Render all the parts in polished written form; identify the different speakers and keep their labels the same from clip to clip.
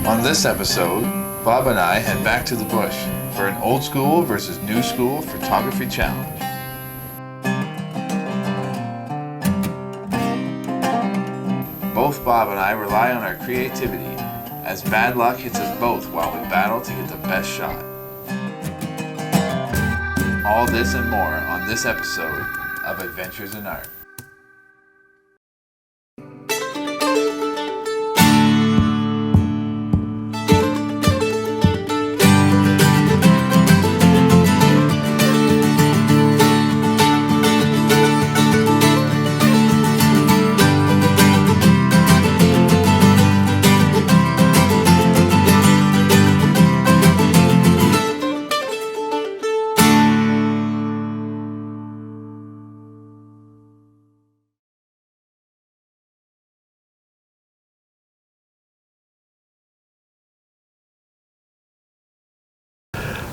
Speaker 1: On this episode, Bob and I head back to the bush for an old school versus new school photography challenge. Both Bob and I rely on our creativity as bad luck hits us both while we battle to get the best shot. All this and more on this episode of Adventures in Art.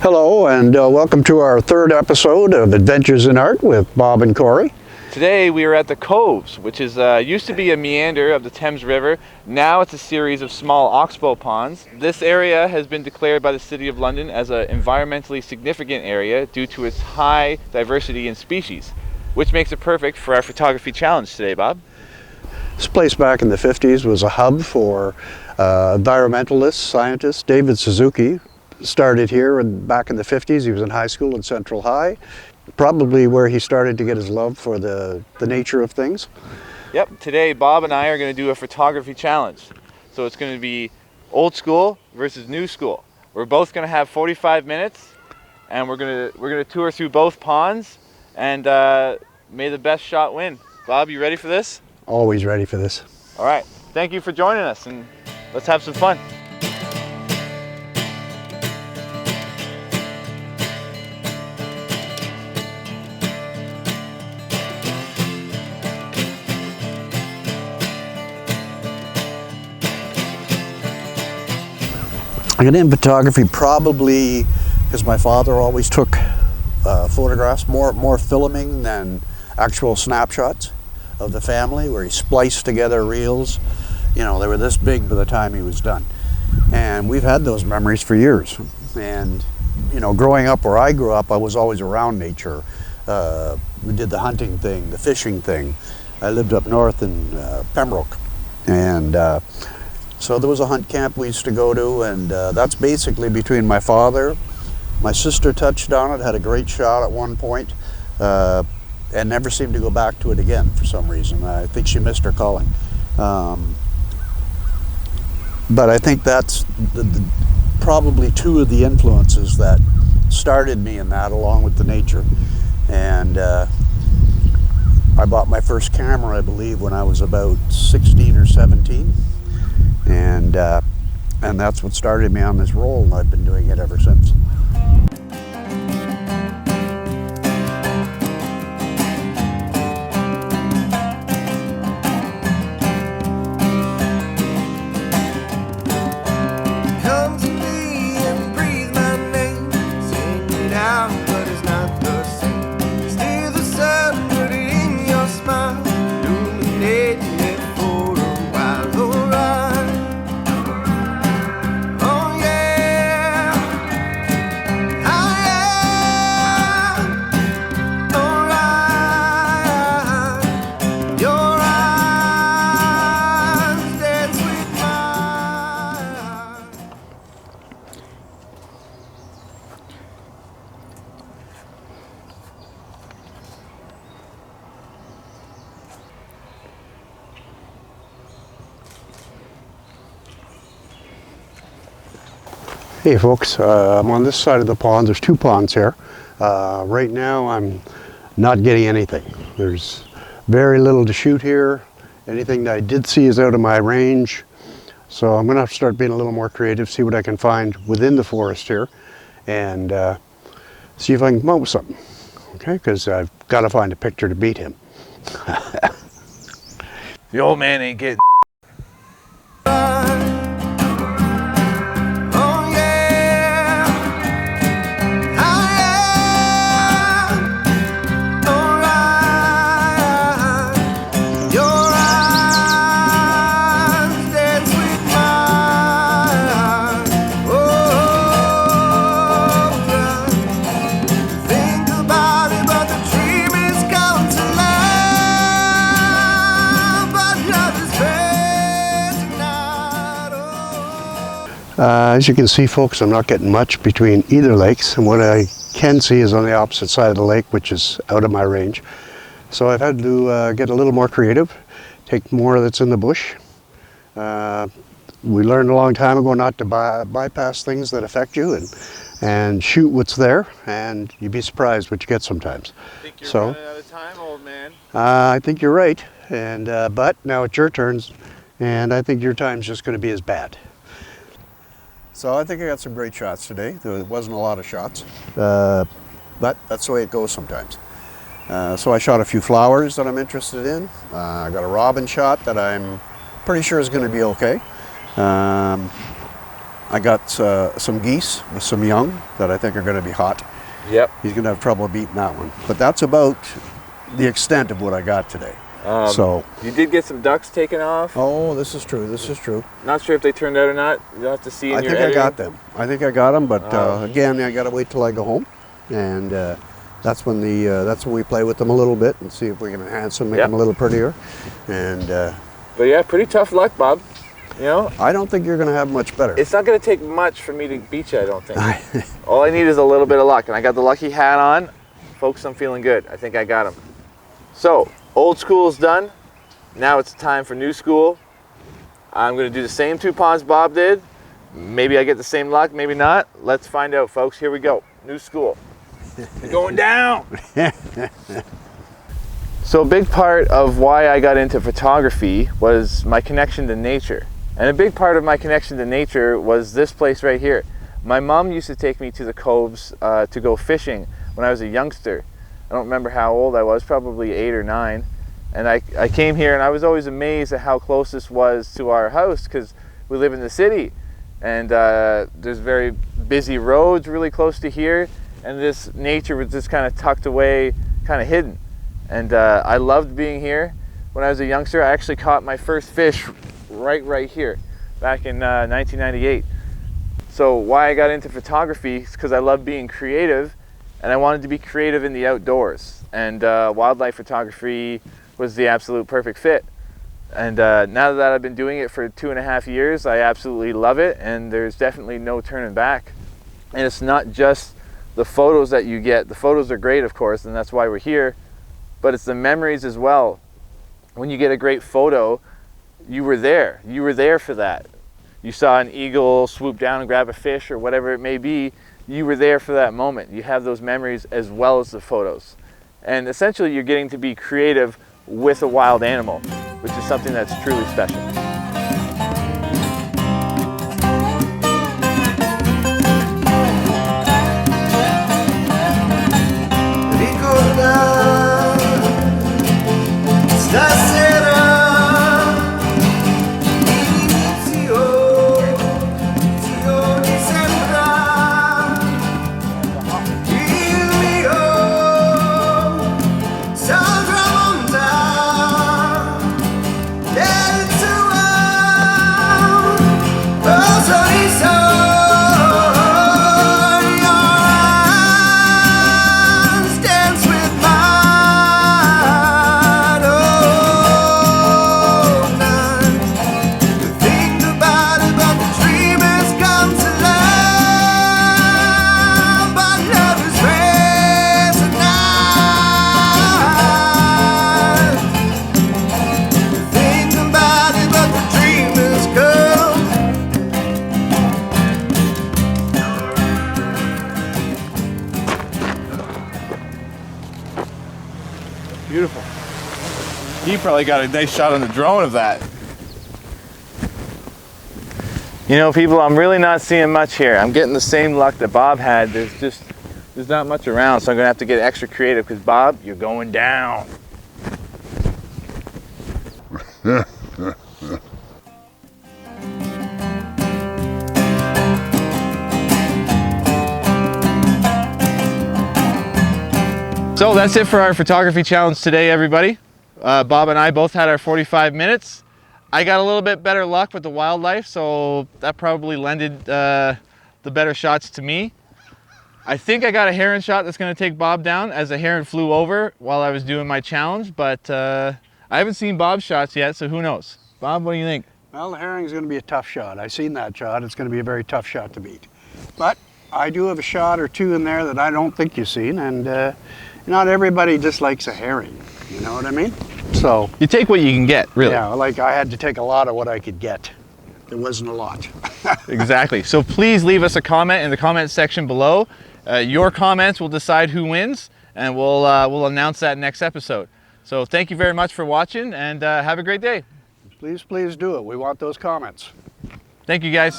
Speaker 2: Hello and welcome to our third episode of Adventures in Art with Bob and Kory.
Speaker 1: Today we are at the Coves, which is used to be a meander of the Thames River. Now it's a series of small oxbow ponds. This area has been declared by the City of London as an environmentally significant area due to its high diversity in species, which makes it perfect for our photography challenge today, Bob.
Speaker 2: This place back in the 50s was a hub for environmentalists, scientists. David Suzuki started here back in the 50s. He was in high school in Central High, probably where he started to get his love for the nature of things.
Speaker 1: Yep, today Bob and I are going to do a photography challenge. So it's going to be old school versus new school. We're both going to have 45 minutes and we're going to tour through both ponds and may the best shot win. Bob, you ready for this?
Speaker 2: Always ready for this.
Speaker 1: All right, thank you for joining us and let's have some fun.
Speaker 2: I got in photography probably because my father always took photographs, more filming than actual snapshots of the family, where he spliced together reels. You know, they were this big by the time he was done. And we've had those memories for years. And, you know, growing up where I grew up, I was always around nature. We did the hunting thing, the fishing thing. I lived up north in Pembroke. And so there was a hunt camp we used to go to, and that's basically between my father. My sister touched on it, had a great shot at one point, and never seemed to go back to it again for some reason. I think she missed her calling. But I think that's probably two of the influences that started me in that, along with the nature. And I bought my first camera, I believe, when I was about 16 or 17. And that's what started me on this roll, and I've been doing it ever since. Hey folks, I'm on this side of the pond. There's two ponds here. Right now I'm not getting anything. There's very little to shoot here. Anything that I did see is out of my range. So I'm gonna have to start being a little more creative, see what I can find within the forest here, and see if I can come up with something. Okay, because I've got to find a picture to beat him.
Speaker 1: The old man ain't getting
Speaker 2: As you can see, folks, I'm not getting much between either lakes, and what I can see is on the opposite side of the lake, which is out of my range. So I've had to get a little more creative, take more that's in the bush. We learned a long time ago not to bypass things that affect you, and shoot what's there, and you'd be surprised what you get sometimes.
Speaker 1: I think you're running out of time, old man.
Speaker 2: I think you're right, and but now it's your turns, and I think your time's just going to be as bad. So I think I got some great shots today. There wasn't a lot of shots, but that's the way it goes sometimes. So I shot a few flowers that I'm interested in. I got a robin shot that I'm pretty sure is going to be okay. I got some geese with some young that I think are going to be hot.
Speaker 1: Yep.
Speaker 2: He's going to have trouble beating that one. But that's about the extent of what I got today. So
Speaker 1: you did get some ducks taken off.
Speaker 2: Oh, this is true. This is true.
Speaker 1: Not sure if they turned out or not. You'll have to see in your editing.
Speaker 2: I got them. I think I got them, but again, I got to wait till I go home, and that's when we play with them a little bit and see if we can enhance them, make them a little prettier. And
Speaker 1: but yeah, pretty tough luck, Bob. You know,
Speaker 2: I don't think you're going to have much better.
Speaker 1: It's not going to take much for me to beat you, I don't think. All I need is a little bit of luck, and I got the lucky hat on. Folks, I'm feeling good. I think I got him. So, old school is done. Now it's time for new school. I'm going to do the same 2 ponds Bob did. Maybe I get the same luck, maybe not. Let's find out, folks. Here we go. New school. Going down. So a big part of why I got into photography was my connection to nature. And a big part of my connection to nature was this place right here. My mom used to take me to the Coves to go fishing when I was a youngster. I don't remember how old I was, probably 8 or 9. And I came here and I was always amazed at how close this was to our house, because we live in the city. And there's very busy roads really close to here. And this nature was just kind of tucked away, kind of hidden. And I loved being here. When I was a youngster, I actually caught my first fish right here, back in 1998. So why I got into photography is because I love being creative, and I wanted to be creative in the outdoors. And wildlife photography was the absolute perfect fit. And now that I've been doing it for 2.5 years, I absolutely love it, and there's definitely no turning back. And it's not just the photos that you get. The photos are great, of course, and that's why we're here, but it's the memories as well. When you get a great photo, you were there for that. You saw an eagle swoop down and grab a fish or whatever it may be, you were there for that moment. You have those memories as well as the photos. And essentially you're getting to be creative with a wild animal, which is something that's truly special. Beautiful. He probably got a nice shot on the drone of that. You know, people, I'm really not seeing much here. I'm getting the same luck that Bob had. There's not much around, so I'm gonna have to get extra creative, because Bob, you're going down. So that's it for our photography challenge today, everybody. Bob and I both had our 45 minutes. I got a little bit better luck with the wildlife, so that probably lended the better shots to me. I think I got a heron shot that's going to take Bob down, as a heron flew over while I was doing my challenge, but I haven't seen Bob's shots yet, so who knows. Bob, what do you think?
Speaker 2: Well, the herring's going to be a tough shot. I've seen that shot. It's going to be a very tough shot to beat. But I do have a shot or two in there that I don't think you've seen, and not everybody dislikes a herring. You know what I mean? So
Speaker 1: You take what you can get, really.
Speaker 2: yeah, like I had to take a lot of what I could get. There wasn't a lot.
Speaker 1: Exactly. So please leave us a comment in the comment section below. Your comments will decide who wins, and we'll announce that next episode. So thank you very much for watching, and have a great day.
Speaker 2: Please, please do it. We want those comments.
Speaker 1: Thank you, guys.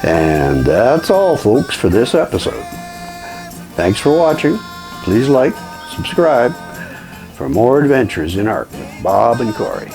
Speaker 2: And that's all, folks, for this episode. Thanks for watching. Please like, subscribe for more adventures in art with Bob and Kory.